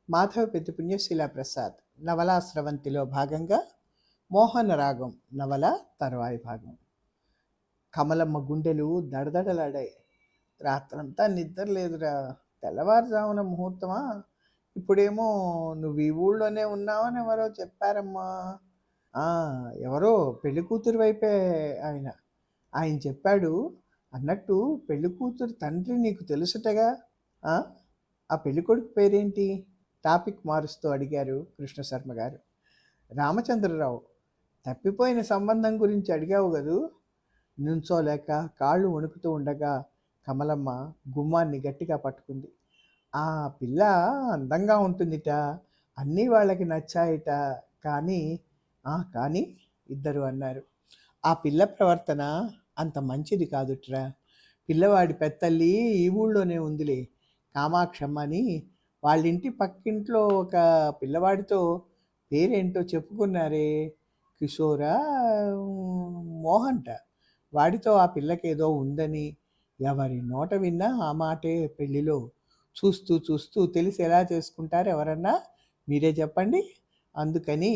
మాధవ పెద్ది పుణ్యశీల ప్రసాద్ నవలా స్రవంతిలో భాగంగా మోహన రాగం నవల తర్వాయి భాగం. కమలమ్మ గుండెలు దడదడలాడాయి. రాత్రంతా నిద్ర లేదురా. తెల్లవారుజామున ముహూర్తమా? ఇప్పుడేమో నువ్వు ఈ ఊళ్ళోనే ఉన్నావని ఎవరో చెప్పారమ్మా. ఎవరో పెళ్లి కూతురు వైపే ఆయన ఆయన చెప్పాడు. అన్నట్టు పెళ్లి కూతురు తండ్రి నీకు తెలుసుటగా? ఆ ఆ పెళ్ళికొడుకు పేరేంటి? టాపిక్ మారుస్తూ అడిగారు కృష్ణశర్మ గారు. రామచంద్రరావు. తప్పిపోయిన సంబంధం గురించి అడిగావు గదూ? నుంచోలేక కాళ్ళు వణుకుతూ ఉండగా కమలమ్మ గుమ్మాన్ని గట్టిగా పట్టుకుంది. ఆ పిల్ల అందంగా ఉంటుందిట, అన్నీ వాళ్ళకి నచ్చాయిట. కానీ కానీ ఇద్దరు అన్నారు. ఆ పిల్ల ప్రవర్తన అంత మంచిది కాదుట్రా. పిల్లవాడి పెత్తల్లి ఈ ఊళ్ళోనే ఉందిలే, కామాక్షమ్మ అని. వాళ్ళింటి పక్కింట్లో ఒక పిల్లవాడితో పేరేంటో చెప్పుకున్నారే, కిషోరా మోహంట. వాడితో ఆ పిల్లకేదో ఉందని ఎవరి నోట విన్నా ఆ మాటే పెళ్ళిలో. చూస్తూ చూస్తూ తెలిసి ఎలా చేసుకుంటారు ఎవరన్నా? మీరే చెప్పండి. అందుకని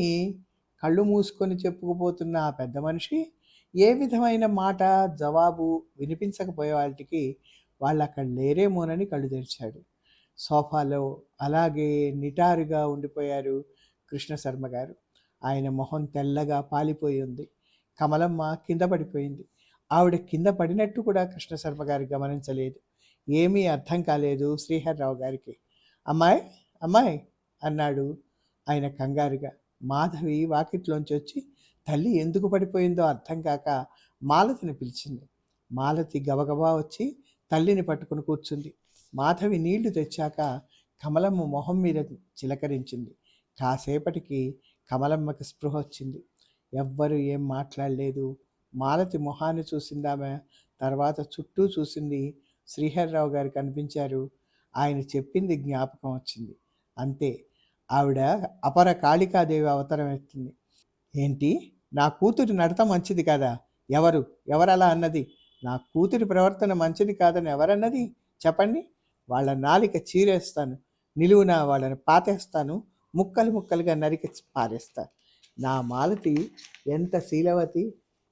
కళ్ళు మూసుకొని చెప్పుకుపోతున్న ఆ పెద్ద మనిషి ఏ విధమైన మాట జవాబు వినిపించకపోయే వాళ్ళకి వాళ్ళు అక్కడ లేరేమోనని కళ్ళు తెరిచాడు. సోఫాలో అలాగే నిటారుగా ఉండిపోయారు కృష్ణశర్మ గారు. ఆయన మొహం తెల్లగా పాలిపోయి ఉంది. కమలమ్మ కింద పడిపోయింది. ఆవిడ కింద పడినట్టు కూడా కృష్ణశర్మ గారు గమనించలేదు. ఏమీ అర్థం కాలేదు శ్రీహర్రావు గారికి. అమ్మాయి అమ్మాయి అన్నాడు ఆయన కంగారుగా. మాధవి వాకిట్లోంచి వచ్చి తల్లి ఎందుకు పడిపోయిందో అర్థం కాక మాలతిని పిలిచింది. మాలతి గబగబా వచ్చి తల్లిని పట్టుకుని కూర్చుంది. మాధవి నీళ్లు తెచ్చాక కమలమ్మ మొహం మీద చిలకరించింది. కాసేపటికి కమలమ్మకి స్పృహ వచ్చింది. ఎవ్వరూ ఏం మాట్లాడలేదు. మాలతి మొహాన్ని చూసిందామె. తర్వాత చుట్టూ చూసింది. శ్రీహర్రావు గారు కనిపించారు. ఆయన చెప్పింది జ్ఞాపకం వచ్చింది. అంతే. ఆవిడ అపర కాళికాదేవి అవతారం ఎత్తింది. ఏంటి, నా కూతురి నడత మంచిది కాదా? ఎవరలా అన్నది? నా కూతురి ప్రవర్తన మంచిది కాదని ఎవరన్నది చెప్పండి. వాళ్ళ నాలిక చీరేస్తాను, నిలువున వాళ్ళని పాతేస్తాను, ముక్కలు ముక్కలుగా నరికి పారేస్తాను. నా మాలతి ఎంత శీలవతి,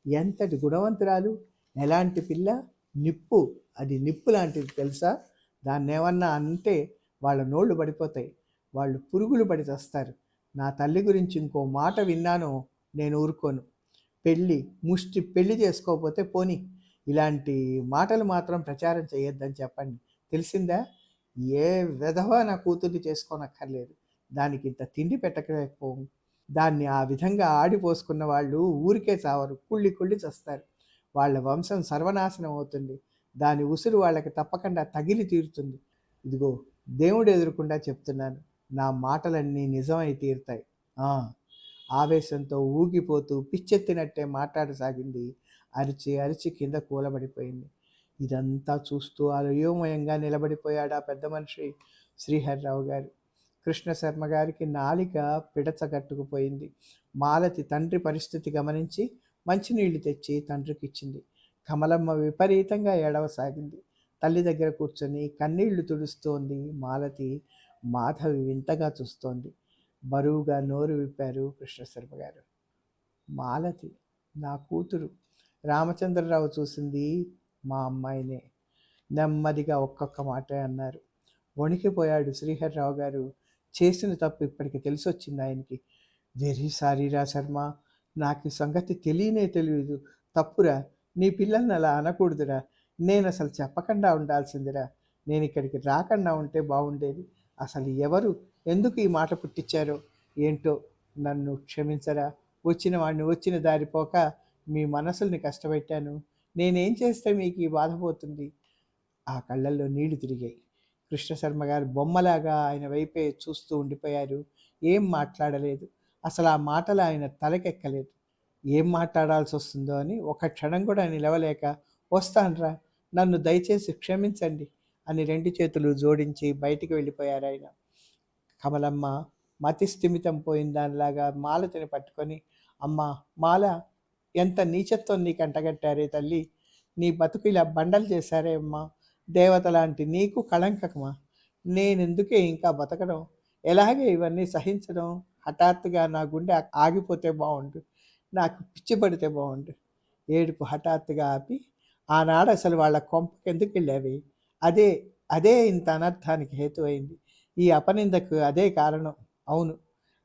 ఎంతటి గుణవంతురాలు, ఎలాంటి పిల్ల! నిప్పు, అది నిప్పు లాంటిది తెలుసా? దాన్ని ఏమన్నా అంటే వాళ్ళ నోళ్ళు పడిపోతాయి, వాళ్ళు పురుగులు పడి చేస్తారు. నా తల్లి గురించి ఇంకో మాట విన్నానో నేను ఊరుకోను. ముష్టి పెళ్ళి చేసుకోకపోతే పోని, ఇలాంటి మాటలు మాత్రం ప్రచారం చేయొద్దని చెప్పండి. తెలిసిందా? ఏ విధవా నా కూతుర్ని చేసుకోనక్కర్లేదు. దానికి ఇంత తిండి పెట్టకపోవు. దాన్ని ఆ విధంగా ఆడిపోసుకున్న వాళ్ళు ఊరికే చావరు, కుళ్ళి చస్తారు. వాళ్ళ వంశం సర్వనాశనం అవుతుంది. దాని ఉసురు వాళ్ళకి తప్పకుండా తగిలి తీరుతుంది. ఇదిగో దేవుడు ఎదురకుండా చెప్తున్నాను, నా మాటలన్నీ నిజమై తీరుతాయి. ఆవేశంతో ఊగిపోతూ పిచ్చెత్తినట్టే మాట్లాడసాగింది. అరిచి కింద కూలబడిపోయింది. ఇదంతా చూస్తూ అయోమయంగా నిలబడిపోయాడు ఆ పెద్ద మనిషి శ్రీహర్రావు గారు. కృష్ణశర్మ గారికి నాలిక పిడచగట్టుకుపోయింది. మాలతి తండ్రి పరిస్థితి గమనించి మంచినీళ్లు తెచ్చి తండ్రికి ఇచ్చింది. కమలమ్మ విపరీతంగా ఏడవసాగింది. తల్లి దగ్గర కూర్చొని కన్నీళ్లు తుడుస్తోంది మాలతి. మాధవి వింతగా చూస్తోంది. బరువుగా నోరు విప్పారు కృష్ణశర్మ గారు. మాలతి నా కూతురు. రామచంద్రరావు చూసింది మా అమ్మాయినే. నెమ్మదిగా ఒక్కొక్క మాట అన్నారు. వణికిపోయాడు శ్రీహర్రావు గారు. చేసిన తప్పు ఇప్పటికి తెలిసొచ్చింది ఆయనకి. వెరీ సారీ రా శర్మ, నాకు ఈ సంగతి తెలియదు. తప్పురా. నీ పిల్లల్ని అలా అనకూడదురా. నేను అసలు చెప్పకుండా ఉండాల్సిందిరా. నేను ఇక్కడికి రాకుండా ఉంటే బాగుండేది. అసలు ఎవరు ఎందుకు ఈ మాట పుట్టించారో ఏంటో. నన్ను క్షమించరా. వచ్చిన వాడిని వచ్చిన దారిపోక మీ మనసుల్ని కష్టపెట్టాను. నేనేం చేస్తే మీకు ఈ బాధపోతుంది? ఆ కళ్ళల్లో నీళ్లు తిరిగాయి. కృష్ణశర్మ గారు బొమ్మలాగా ఆయన వైపే చూస్తూ ఉండిపోయారు. ఏం మాట్లాడలేదు. అసలు ఆ మాటలు ఆయన తలకెక్కలేదు. ఏం మాట్లాడాల్సి వస్తుందో అని ఒక క్షణం కూడా నిలవలేక, వస్తాన్రా, నన్ను దయచేసి క్షమించండి అని రెండు చేతులు జోడించి బయటికి వెళ్ళిపోయారు ఆయన. కమలమ్మ మతి స్థిమితం పోయిన దానిలాగా మాలతిని పట్టుకొని, అమ్మా మాల, ఎంత నీచత్వం నీకు అంటగట్టారే తల్లి. నీ బతుకు ఇలా బండలు చేశారే అమ్మా. దేవత లాంటి నీకు కళంకకమా? నేనెందుకే ఇంకా బతకడం? ఎలాగే ఇవన్నీ సహించడం? హఠాత్తుగా నా గుండె ఆగిపోతే బావుండు. నాకు పిచ్చి పడితే బావుండు. ఏడుపు హఠాత్తుగా ఆపి, ఆనాడు అసలు వాళ్ళ కొంపకెందుకెళ్ళావి? అదే, అదే ఇంత అనర్థానికి హేతువైంది. ఈ అపనిందకు అదే కారణం. అవును.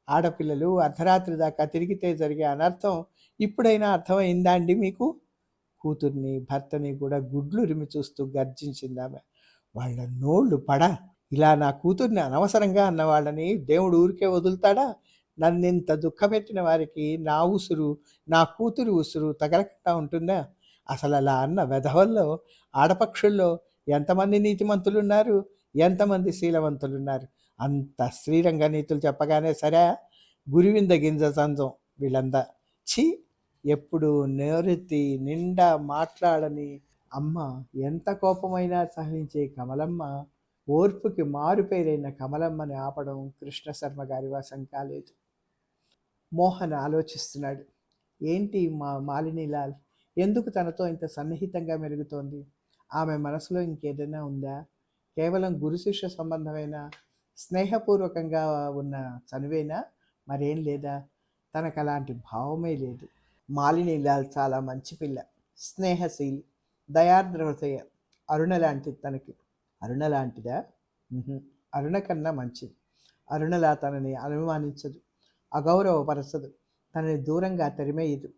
ఆడపిల్లలు అర్ధరాత్రి దాకా తిరిగితే జరిగే అనర్థం ఇప్పుడైనా అర్థమైందా అండి మీకు? కూతుర్ని, భర్తని కూడా గుడ్లురిమి చూస్తూ గర్జించిందామె. వాళ్ళ నోళ్ళు పడా! ఇలా నా కూతుర్ని అనవసరంగా అన్న వాళ్ళని దేవుడు ఊరికే వదులుతాడా? నన్నింత దుఃఖపెట్టిన వారికి నా ఉసురు, నా కూతురి ఉసురు తగలకుండా ఉంటుందా? అసలలా అన్న వెధవల్లో, ఆడపక్షుల్లో ఎంతమంది నీతిమంతులున్నారు? ఎంతమంది శీలవంతులున్నారు? అంత శ్రీరంగ నీతులు చెప్పగానే సరే, గురివింద గింజ సంజం వీళ్ళంతా. ఛీ! ఎప్పుడు నోరెత్తి నిండా మాట్లాడని అమ్మ ఎంత కోపమైనా సహించే కమలమ్మ, ఓర్పుకి మారుపేరైన కమలమ్మని ఆపడం కృష్ణశర్మ గారి వశం కాలేదు. మోహన్ ఆలోచిస్తున్నాడు. ఏంటి మాలినీలాల్ ఎందుకు తనతో ఇంత సన్నిహితంగా మెలుగుతోంది? ఆమె మనసులో ఇంకేదైనా ఉందా? కేవలం గురు శిష్య సంబంధమైన స్నేహపూర్వకంగా ఉన్న చనువేనా? మరేం లేదా? తనకు అలాంటి భావమే లేదు. మాలినీలాల్ చాలా మంచి పిల్ల, స్నేహశీలి, దయార్ద్ర హృదయ. అరుణ లాంటిది తనకి. అరుణ లాంటిదా? అరుణ కన్నా మంచిది. అరుణలా తనని అనుమానించదు, అగౌరవపరచదు, తనని దూరంగా తరిమేయదు.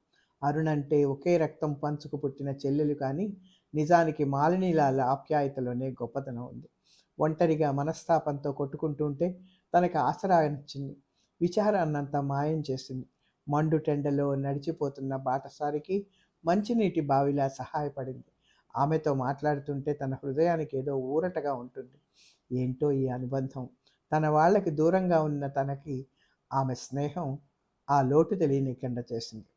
అరుణంటే ఒకే రక్తం పంచుకు పుట్టిన చెల్లెలు, కానీ నిజానికి మాలినీలాల ఆప్యాయతలోనే గొప్పతనం ఉంది. ఒంటరిగా మనస్తాపంతో కొట్టుకుంటుంటే తనకు ఆసరా ఇచ్చింది. విచారాన్నంతా మాయం చేసింది. మండుటెండలో నడిచిపోతున్న బాటసారికి మంచినీటి బావిలా సహాయపడింది. ఆమెతో మాట్లాడుతుంటే తన హృదయానికి ఏదో ఊరటగా ఉంటుంది. ఏంటో ఈ అనుబంధం. తన వాళ్ళకి దూరంగా ఉన్న తనకి ఆమె స్నేహం ఆ లోటు తెలియనికుండా చేసింది.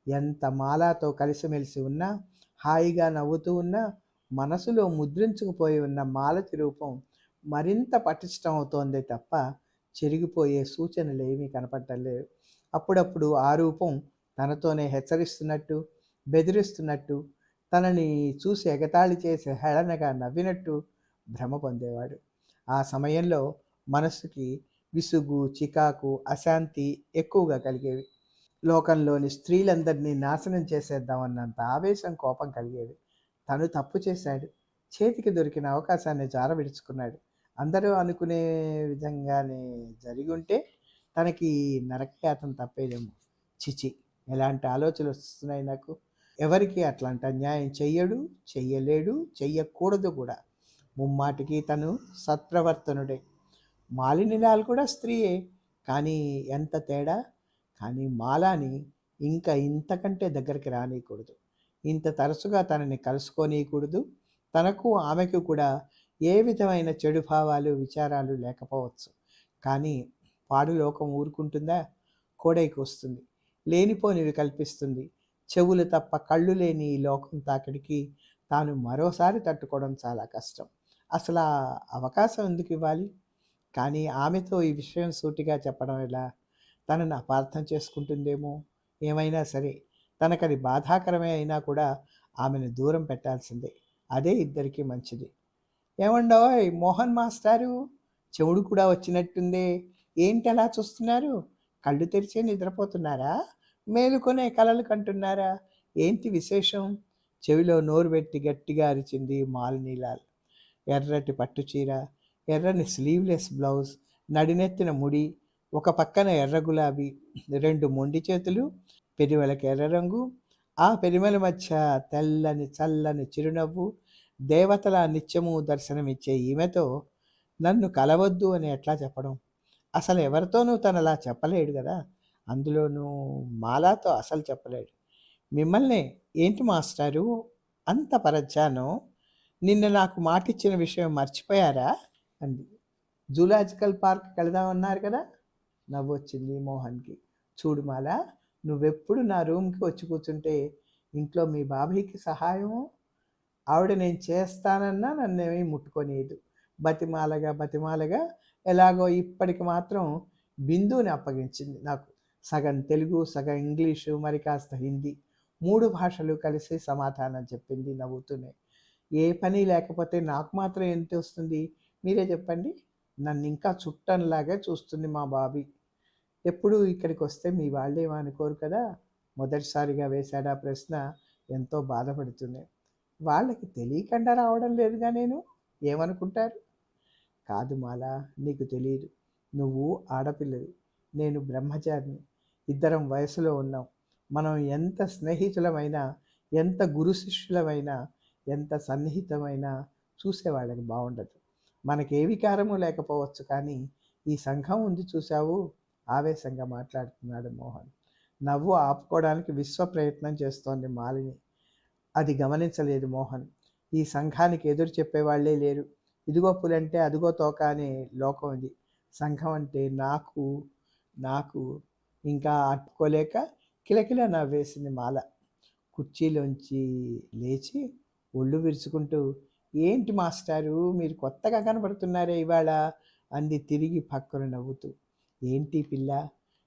ఎంత మాలాతో కలిసిమెలిసి ఉన్నా, హాయిగా నవ్వుతూ ఉన్నా, మనసులో ముద్రించుకుపోయి ఉన్న మాలతి రూపం మరింత పటిష్టం అవుతోందే తప్ప చెరిగిపోయే సూచనలు ఏమీ కనపడలేవు. అప్పుడప్పుడు ఆ రూపం తనతోనే హెచ్చరిస్తున్నట్టు, బెదిరిస్తున్నట్టు, తనని చూసి ఎగతాళి చేసి హేళనగా నవ్వినట్టు భ్రమ పొందేవాడు. ఆ సమయంలో మనసుకి విసుగు, చికాకు, అశాంతి ఎక్కువగా కలిగేవి. లోకంలోని స్త్రీలందరినీ నాశనం చేసేద్దామన్నంత ఆవేశం, కోపం కలిగేవి. తను తప్పు చేశాడు. చేతికి దొరికిన అవకాశాన్ని జారవిడుచుకున్నాడు. అందరూ అనుకునే విధంగానే జరిగి ఉంటే తనకి నరకయాతన తప్పేదేమో. చిచి, ఎలాంటి ఆలోచనలు వస్తున్నాయి నాకు. ఎవరికి అట్లాంటి అన్యాయం చెయ్యడు, చెయ్యలేడు, చెయ్యకూడదు కూడా. ముమ్మాటికి తను సత్ప్రవర్తనుడే. మాలినీలాల్ కూడా స్త్రీయే, కానీ ఎంత తేడా. కానీ మాలాని ఇంకా ఇంతకంటే దగ్గరికి రానియకూడదు. ఇంత తరచుగా తనని కలుసుకోనీయకూడదు. తనకు ఆమెకు కూడా ఏ విధమైన చెడు భావాలు, విచారాలు లేకపోవచ్చు. కానీ పాడులోకం ఊరుకుంటుందా? కోడైకి వస్తుంది, లేనిపోనివి కల్పిస్తుంది. చెవులు తప్ప కళ్ళు లేని ఈ లోకం తాకిడికి తాను మరోసారి తట్టుకోవడం చాలా కష్టం. అసలు ఆ అవకాశం ఎందుకు ఇవ్వాలి? కానీ ఆమెతో ఈ విషయం సూటిగా చెప్పడం ఎలా? తనను అపార్థం చేసుకుంటుందేమో. ఏమైనా సరే, తనకది బాధాకరమే అయినా కూడా ఆమెను దూరం పెట్టాల్సిందే. అదే ఇద్దరికీ మంచిది. ఏమండోయ్ మోహన్ మాస్టారు, చెవుడు కూడా వచ్చినట్టుందే. ఏంటి అలా చూస్తున్నారు? కళ్ళు తెరిచే నిద్రపోతున్నారా? మేలుకొనే కలలు కంటున్నారా? ఏంటి విశేషం? చెవిలో నోరు పెట్టి గట్టిగా అరిచింది మాలినీలాల్. ఎర్రటి పట్టుచీర, ఎర్రని స్లీవ్లెస్ బ్లౌజ్, నడినెత్తిన ముడి, ఒక పక్కన ఎర్ర గులాబీ, 2 మొండి చేతులు, పెరిమెలకు ఎర్ర రంగు, ఆ పెరిమెల మధ్య తెల్లని చల్లని చిరునవ్వు. దేవతల నిత్యము దర్శనమిచ్చే ఈమెతో నన్ను కలవద్దు అని ఎట్లా చెప్పడం? అసలు ఎవరితోనూ తనలా చెప్పలేడు కదా. అందులోనూ మాలాతో అసలు చెప్పలేడు. మిమ్మల్నే. ఏంటి మాస్టారు అంత పరధ్యానం? నిన్న నాకు మాటిచ్చిన విషయం మర్చిపోయారా అంది. జూలాజికల్ పార్క్కి వెళదామన్నారు కదా. నవ్వొచ్చింది మోహన్కి. చూడు మాల, నువ్వెప్పుడు నా రూమ్కి వచ్చి కూర్చుంటే ఇంట్లో మీ బాబాయ్కి సహాయము. ఆవిడ నేను చేస్తానన్నా నన్నేమీ ముట్టుకొనియదు. బతిమాలగా బతిమాలగా ఎలాగో ఇప్పటికి మాత్రం బిందుని అప్పగించింది నాకు. సగం తెలుగు, సగం ఇంగ్లీషు, మరి కాస్త హిందీ, 3 భాషలు కలిసి సమాధానం చెప్పింది నవ్వుతూనే. ఏ పని లేకపోతే నాకు మాత్రం ఎంత వస్తుంది మీరే చెప్పండి. నన్ను ఇంకా చుట్టంలాగే చూస్తుంది మా బాబీ. ఎప్పుడు ఇక్కడికి వస్తే మీ వాళ్ళేమో అనుకోరు కదా. మొదటిసారిగా వేశాడా ప్రశ్న ఎంతో బాధపడుతుంది. వాళ్ళకి తెలియకుండా రావడం లేదుగా నేను. ఏమనుకుంటారు? కాదు మాల, నీకు తెలియదు. నువ్వు ఆడపిల్లవి, నేను బ్రహ్మచారిని. ఇద్దరం వయసులో ఉన్నాం. మనం ఎంత స్నేహితులమైనా, ఎంత గురు శిష్యులమైనా, ఎంత సన్నిహితమైనా చూసేవాళ్ళకి బాగుండదు. మనకే వికారము లేకపోవచ్చు, కానీ ఈ సంఘం ఉంది చూశావు. ఆవేశంగా మాట్లాడుతున్నాడు మోహన్. నవ్వు ఆపుకోవడానికి విశ్వ ప్రయత్నం చేస్తోంది మాలిని. అది గమనించలేదు మోహన్. ఈ సంఘానికి ఎదురు చెప్పేవాళ్లే లేరు. ఇదిగో పులంటే అదిగో తోక అనే లోకం ఇది. సంఘం అంటే నాకు నాకు ఇంకా ఆపుకోలేక కిలకిల నవ్వేసింది మాల. కుర్చీలోంచి లేచి ఒళ్ళు విరుచుకుంటూ, ఏంటి మాస్టారు మీరు కొత్తగా కనబడుతున్నారే ఇవాళ అంది తిరిగి పక్కన నవ్వుతూ. ఏంటి పిల్ల,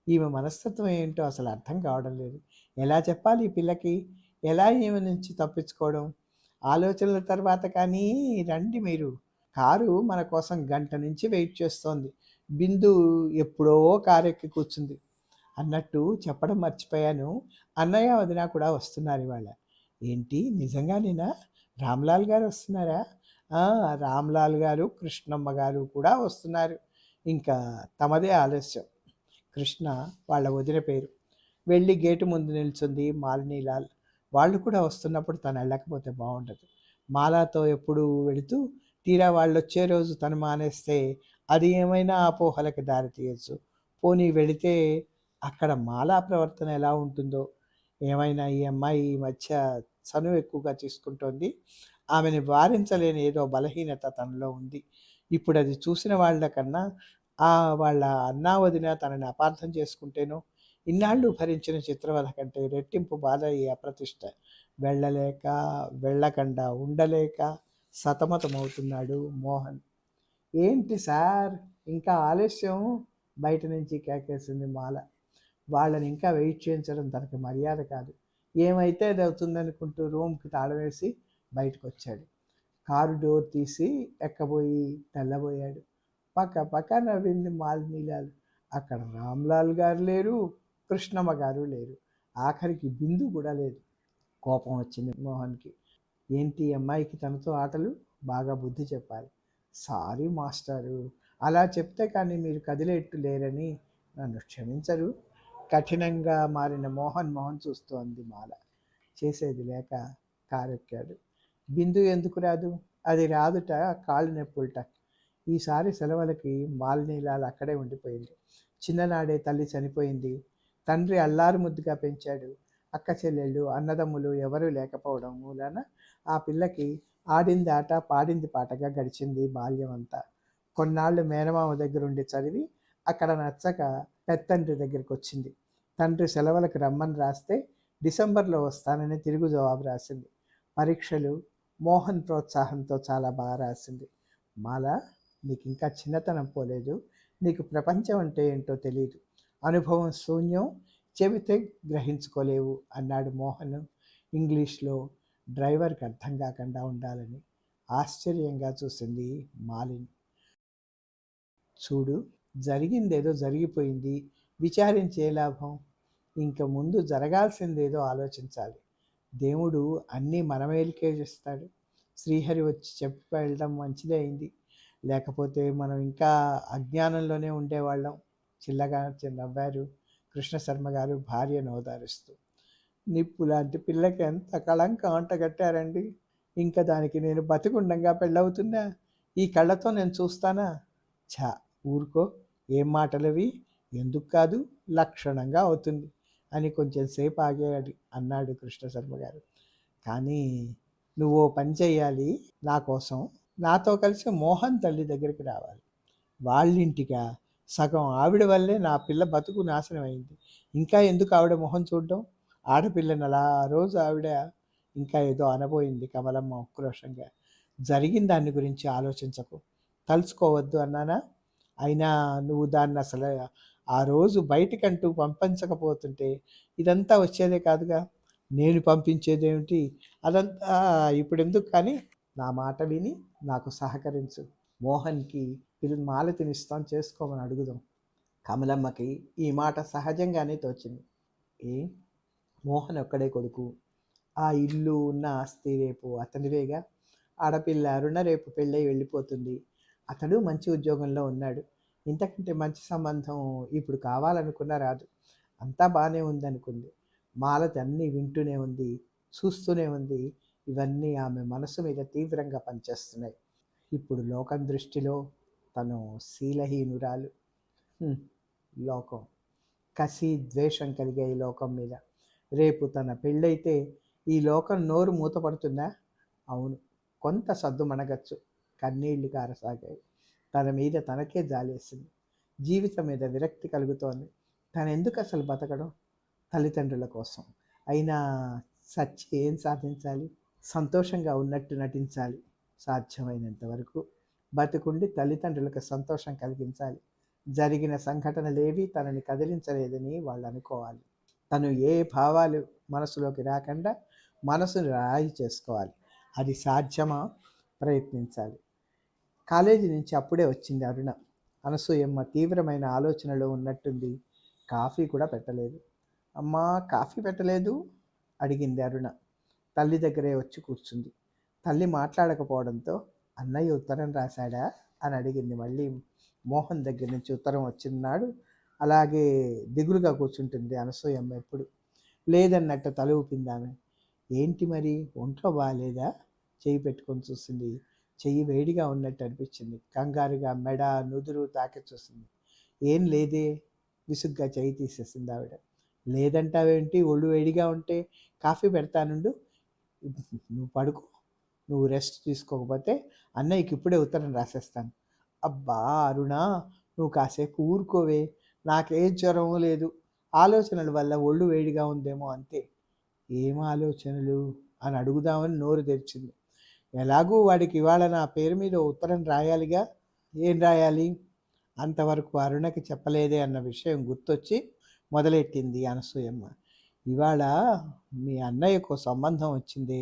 ఈమె మనస్తత్వం ఏంటో అసలు అర్థం కావడం లేదు. ఎలా చెప్పాలి ఈ పిల్లకి? ఎలా ఈమె నుంచి తప్పించుకోవడం? ఆలోచనల తర్వాత కానీ రండి మీరు. కారు మన కోసం గంట నుంచి వెయిట్ చేస్తోంది. బిందు ఎప్పుడో కారు ఎక్కి కూర్చుంది. అన్నట్టు చెప్పడం మర్చిపోయాను, అన్నయ్య వదిన కూడా వస్తున్నారు ఇవాళ. ఏంటి నిజంగానేనా? రామ్లాల్ గారు వస్తున్నారా? రామ్లాల్ గారు, కృష్ణమ్మ గారు కూడా వస్తున్నారు. ఇంకా తమదే ఆలస్యం. కృష్ణ వాళ్ళ వదిన పేరు. వెళ్ళి గేటు ముందు నిల్చుంది మాలినీలాల్. వాళ్ళు కూడా వస్తున్నప్పుడు తను వెళ్ళకపోతే బాగుండదు. మాలాతో ఎప్పుడు వెళుతూ తీరా వాళ్ళు వచ్చే రోజు తను మానేస్తే అది ఏమైనా అపోహలకు దారితీయచ్చు. పోనీ వెళితే అక్కడ మాలా ప్రవర్తన ఎలా ఉంటుందో. ఏమైనా ఈ అమ్మాయి ఈ మధ్య చనువు ఎక్కువగా తీసుకుంటోంది. ఆమెని వారించలేని ఏదో బలహీనత తనలో ఉంది. ఇప్పుడు అది చూసిన వాళ్ళకన్నా వాళ్ళ అన్నా వదిన తనని అపార్థం చేసుకుంటేనో, ఇన్నాళ్ళు భరించిన చిత్రవధ కంటే రెట్టింపు బాధ ఈ అప్రతిష్ట. వెళ్ళలేక వెళ్ళకుండా ఉండలేక సతమతమవుతున్నాడు మోహన్. ఏంటి సార్ ఇంకా ఆలస్యం? బయట నుంచి కేకేసింది మాల. వాళ్ళని ఇంకా వెయిట్ చేయించడం తనకి మర్యాద కాదు. ఏమైతే అది అవుతుందనుకుంటూ రూమ్కి తాళం వేసి బయటకు వచ్చాడు. కారు డోర్ తీసి ఎక్కబోయి తెల్లబోయాడు. పక్క పక్క నవ్వింది మాలినీలాల్. అక్కడ రామ్లాల్ గారు లేరు, కృష్ణమ్మ గారు లేరు, ఆఖరికి బిందు కూడా లేదు. కోపం వచ్చింది మోహన్కి. ఏంటి అమ్మాయికి తనతో ఆటలు? బాగా బుద్ధి చెప్పాలి. సారీ మాస్టారు, అలా చెప్తే కానీ మీరు కదిలేట్టు లేరని. నన్ను క్షమించరు? కఠినంగా మారిన మోహన్ చూస్తోంది మాల. చేసేది లేక కారెక్కాడు. బిందు ఎందుకు రాదు? అది రాదుట, కాళ్ళు నొప్పులట. ఈసారి సెలవులకి మాలినీలాల్ అక్కడే ఉండిపోయింది. చిన్ననాడే తల్లి చనిపోయింది. తండ్రి అల్లారు ముద్దుగా పెంచాడు. అక్క చెల్లెళ్ళు అన్నదమ్ములు ఎవరూ లేకపోవడం మూలాన ఆ పిల్లకి ఆడింది ఆట పాడింది పాటగా గడిచింది బాల్యం అంతా. కొన్నాళ్ళు మేనమామ దగ్గరుండి చదివి అక్కడ నచ్చక పెత్తండ్రి దగ్గరికి వచ్చింది. తండ్రి సెలవులకు రమ్మని రాస్తే డిసెంబర్లో వస్తానని తిరుగు జవాబు రాసింది. పరీక్షలు మోహన్ ప్రోత్సాహంతో చాలా బాగా రాసింది. మాల, నీకు ఇంకా చిన్నతనం పోలేదు. నీకు ప్రపంచం అంటే ఏంటో తెలియదు. అనుభవం శూన్యం, చెబితే గ్రహించుకోలేవు అన్నాడు మోహన్ ఇంగ్లీష్లో డ్రైవర్కి అర్థం కాకుండా ఉండాలని. ఆశ్చర్యంగా చూసింది మాలిని. చూడు, జరిగిందేదో జరిగిపోయింది, విచారించే లాభం. ఇంక ముందు జరగాల్సిందేదో ఆలోచించాలి. దేవుడు అన్నీ మనమేలికే చేస్తాడు. శ్రీహరి వచ్చి చెప్పి వెళ్ళడం మంచిదే అయింది. లేకపోతే మనం ఇంకా అజ్ఞానంలోనే ఉండేవాళ్ళం. చిల్లగా నవ్వారు కృష్ణశర్మ గారు భార్యను ఓదారుస్తూ. నిప్పు లాంటి పిల్లకి ఎంత కళంకం అంటగట్టారండి. ఇంకా దానికి నేను బతికుండంగా పెళ్ళవుతున్నా? ఈ కళ్ళతో నేను చూస్తానా? ఛా, ఊరుకో, ఏం మాటలవి? ఎందుకు కాదు, లక్షణంగా అవుతుంది అని కొంచెం సేపు ఆగాడు అన్నాడు కృష్ణశర్మ గారు. కానీ నువ్వు పని చేయాలి నా కోసం. నాతో కలిసి మోహన్ తల్లి దగ్గరికి రావాలి. వాళ్ళింటిగా? సగం ఆవిడ వల్లే నా పిల్ల బతుకు నాశనం అయింది. ఇంకా ఎందుకు ఆవిడ మొహం చూడడం? ఆడపిల్లని అలా రోజు ఆవిడ ఇంకా ఏదో అనబోయింది కమలమ్మ ఉక్రోషంగా. జరిగిన దాని గురించి ఆలోచించకు, తలుచుకోవద్దు అన్నానా? అయినా నువ్వు దాన్ని అసలు ఆ రోజు బయటికంటూ పంపించకపోతుంటే ఇదంతా వచ్చేదే కాదుగా. నేను పంపించేదేమిటి? అదంతా ఇప్పుడు ఎందుకు? కానీ నా మాట విని నాకు సహకరించు. మోహన్కి మాలతిని ఇస్తాం, చేసుకోమని అడుగుదాం. కమలమ్మకి ఈ మాట సహజంగానే తోచింది. ఏ మోహన్ ఒక్కడే కొడుకు, ఆ ఇల్లు ఉన్న ఆస్తి రేపు అతనివేగా. ఆడపిల్ల అరుణ రేపు పెళ్ళై వెళ్ళిపోతుంది. అతడు మంచి ఉద్యోగంలో ఉన్నాడు. ఇంతకంటే మంచి సంబంధం ఇప్పుడు కావాలనుకున్నా రాదు. అంతా బాగానే ఉందనుకుంది. మాలతి అన్నీ వింటూనే ఉంది, చూస్తూనే ఉంది. ఇవన్నీ ఆమె మనసు మీద తీవ్రంగా పనిచేస్తున్నాయి. ఇప్పుడు లోకం దృష్టిలో తను శీలహీనురాలు. లోకం కసి ద్వేషం కలిగే ఈ లోకం మీద. రేపు తన పెళ్ళైతే ఈ లోకం నోరు మూతపడుతుందా? అవును, కొంత సద్దు మనగచ్చు. కన్నీళ్లు కారసాగాయి. తన మీద తనకే జాలేసింది. జీవితం మీద విరక్తి కలుగుతోంది. తను ఎందుకు అసలు బతకడం? తల్లిదండ్రుల కోసం. అయినా సచ్చి ఏం సాధించాలి? సంతోషంగా ఉన్నట్టు నటించాలి. సాధ్యమైనంత వరకు బతుకుండి తల్లిదండ్రులకు సంతోషం కలిగించాలి. జరిగిన సంఘటనలేవి తనని కదిలించలేదని వాళ్ళు అనుకోవాలి. తను ఏ భావాలు మనసులోకి రాకుండా మనసును రాయి చేసుకోవాలి. అది సాధ్యమా? ప్రయత్నించాలి. కాలేజీ నుంచి అప్పుడే వచ్చింది అరుణ. అనసూయమ్మ తీవ్రమైన ఆలోచనలో ఉన్నట్టుంది. కాఫీ కూడా పెట్టలేదు. అమ్మా, కాఫీ పెట్టలేదు అడిగింది అరుణ. తల్లి దగ్గరే వచ్చి కూర్చుంది. తల్లి మాట్లాడకపోవడంతో అన్నయ్య ఉత్తరం రాశాడా అని అడిగింది. మళ్ళీ మోహన్ దగ్గర నుంచి ఉత్తరం వచ్చినాడు అలాగే దిగులుగా కూర్చుంటుంది అనసూయమ్మ ఎప్పుడు. లేదన్నట్టు తల ఊపింది ఆమె. ఏంటి మరి, ఒంట్లో బాగాలేదా? చెయ్యి పెట్టుకొని చూసింది. చెయ్యి వేడిగా ఉన్నట్టు అనిపించింది. కంగారుగా మెడ నుదురు తాకి చూసింది. ఏం లేదే. విసుగ్గా చెయ్యి తీసేసింది ఆవిడ. లేదంటావేంటి? ఒళ్ళు వేడిగా ఉంటే కాఫీ పెడతానుండు, నువ్వు పడుకో. నువ్వు రెస్ట్ తీసుకోకపోతే అన్నయ్యకి ఇప్పుడే ఉత్తరం రాసేస్తాను. అబ్బా అరుణ, నువ్వు కాసేపు ఊరుకోవే. నాకే జ్వరం లేదు, ఆలోచనల వల్ల ఒళ్ళు వేడిగా ఉందేమో అంతే. ఏం ఆలోచనలు అని అడుగుదామని నోరు తెరిచింది. ఎలాగూ వాడికి ఇవాళ నా పేరు మీద ఉత్తరం రాయాలిగా. ఏం రాయాలి? అంతవరకు అరుణకి చెప్పలేదే అన్న విషయం గుర్తొచ్చి మొదలెట్టింది అనసూయమ్మ. ఇవాళ మీ అన్నయ్యకు సంబంధం వచ్చింది.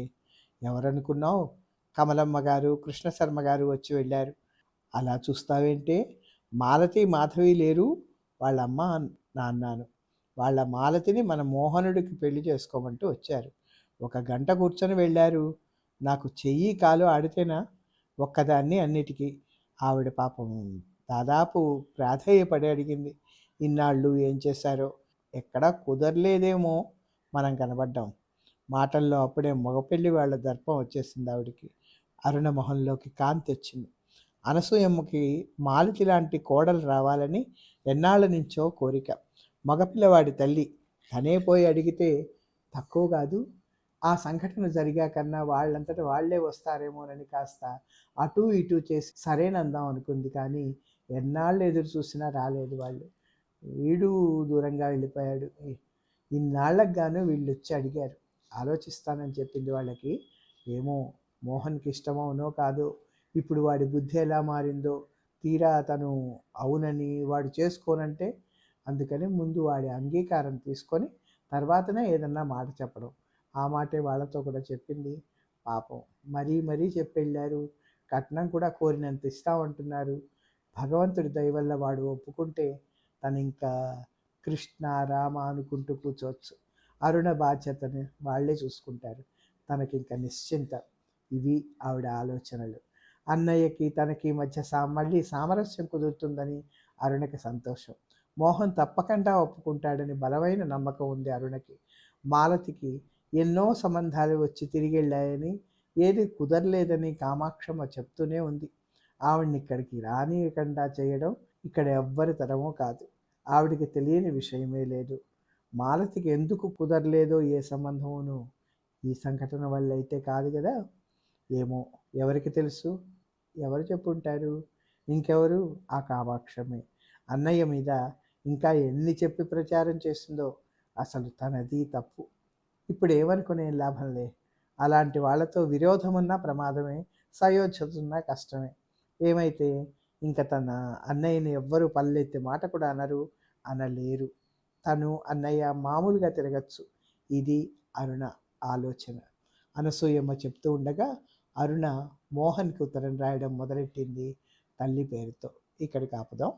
ఎవరనుకున్నావు? కమలమ్మ గారు, కృష్ణశర్మ గారు వచ్చి వెళ్ళారు. అలా చూస్తావేంటే? మాలతి మాధవి లేరు, వాళ్ళమ్మ నాన్నాను. వాళ్ళ మాలతిని మన మోహనుడికి పెళ్లి చేసుకోమంటూ వచ్చారు. 1 గంట కూర్చొని వెళ్ళారు. నాకు చెయ్యి కాలు ఆడితేనా ఒక్కదాన్ని అన్నిటికీ. ఆవిడ పాపం దాదాపు ప్రాధేయపడి అడిగింది. ఇన్నాళ్ళు ఏం చేశారో. ఎక్కడా కుదరలేదేమో మనం కనబడ్డాం. మాటల్లో అప్పుడే మగపెళ్లి వాళ్ళ దర్పం వచ్చేసింది ఆవిడికి. అరుణ మొహంలోకి కాంతి వచ్చింది. అనసూయమ్మకి మాలతి లాంటి కోడలు రావాలని ఎన్నాళ్ళ నుంచో కోరిక. మగపిల్లవాడి తల్లి తనే పోయి అడిగితే తక్కువ కాదు. ఆ సంఘటన జరిగాకన్నా వాళ్ళంతటా వాళ్లే వస్తారేమోనని కాస్త అటూ ఇటూ చేసి సరేనందాం అనుకుంది. కానీ ఎన్నాళ్ళు ఎదురు చూసినా రాలేదు వాళ్ళు. వీడు దూరంగా వెళ్ళిపోయాడు. ఇన్నాళ్ళకు గాను వీళ్ళు వచ్చి అడిగారు. ఆలోచిస్తానని చెప్పింది వాళ్ళకి. ఏమో మోహన్కి ఇష్టమవునో కాదో. ఇప్పుడు వాడి బుద్ధి ఎలా మారిందో. తీరా తను అవునని వాడు చేసుకోనంటే, అందుకని ముందు వాడి అంగీకారం తీసుకొని తర్వాతనే ఏదన్నా మాట చెప్పడం. ఆ మాటే వాళ్ళతో కూడా చెప్పింది. పాపం మరీ మరీ చెప్పెళ్ళారు. కట్నం కూడా కోరినంత ఇస్తామంటున్నారు. భగవంతుడి దయ వల్ల వాడు ఒప్పుకుంటే తను ఇంకా కృష్ణ రామ అనుకుంటూ కూర్చోవచ్చు. అరుణ బాధ్యతని వాళ్ళే చూసుకుంటారు. తనకి ఇంకా నిశ్చింత. ఇవి ఆవిడ ఆలోచనలు. అన్నయ్యకి తనకి మధ్య మళ్ళీ సామరస్యం కుదురుతుందని అరుణకి సంతోషం. మోహన్ తప్పకుండా ఒప్పుకుంటాడని బలమైన నమ్మకం ఉంది అరుణకి. మాలతికి ఎన్నో సంబంధాలు వచ్చి తిరిగి వెళ్ళాయని, ఏది కుదరలేదని కామాక్షమ్మ చెప్తూనే ఉంది. ఆవిడ్ని ఇక్కడికి రానియకుండా చేయడం ఇక్కడ ఎవ్వరి తరమో కాదు. ఆవిడికి తెలియని విషయమే లేదు. మాలతికి ఎందుకు కుదరలేదో ఏ సంబంధమును ఈ సంఘటన వల్ల అయితే కాదు కదా. ఏమో, ఎవరికి తెలుసు? ఎవరు చెప్పుంటారు? ఇంకెవరు? ఆ కామాక్షమే. అన్నయ్య మీద ఇంకా ఎన్ని చెప్పి ప్రచారం చేస్తుందో. అసలు తనది తప్పు. ఇప్పుడు ఏమనుకునే లాభంలే. అలాంటి వాళ్ళతో విరోధమున్నా ప్రమాదమే, సయోధ్యతున్నా కష్టమే. ఏమైతే ఇంకా తన అన్నయ్యని ఎవ్వరూ పల్లెత్తే మాట కూడా అనలేరు. తను అన్నయ్య మామూలుగా తిరగచ్చు. ఇది అరుణ ఆలోచన. అనసూయమ్మ చెప్తూ ఉండగా అరుణ మోహన్కి ఉత్తరం రాయడం మొదలెట్టింది తల్లి పేరుతో. ఇక్కడికి ఆపుదాం.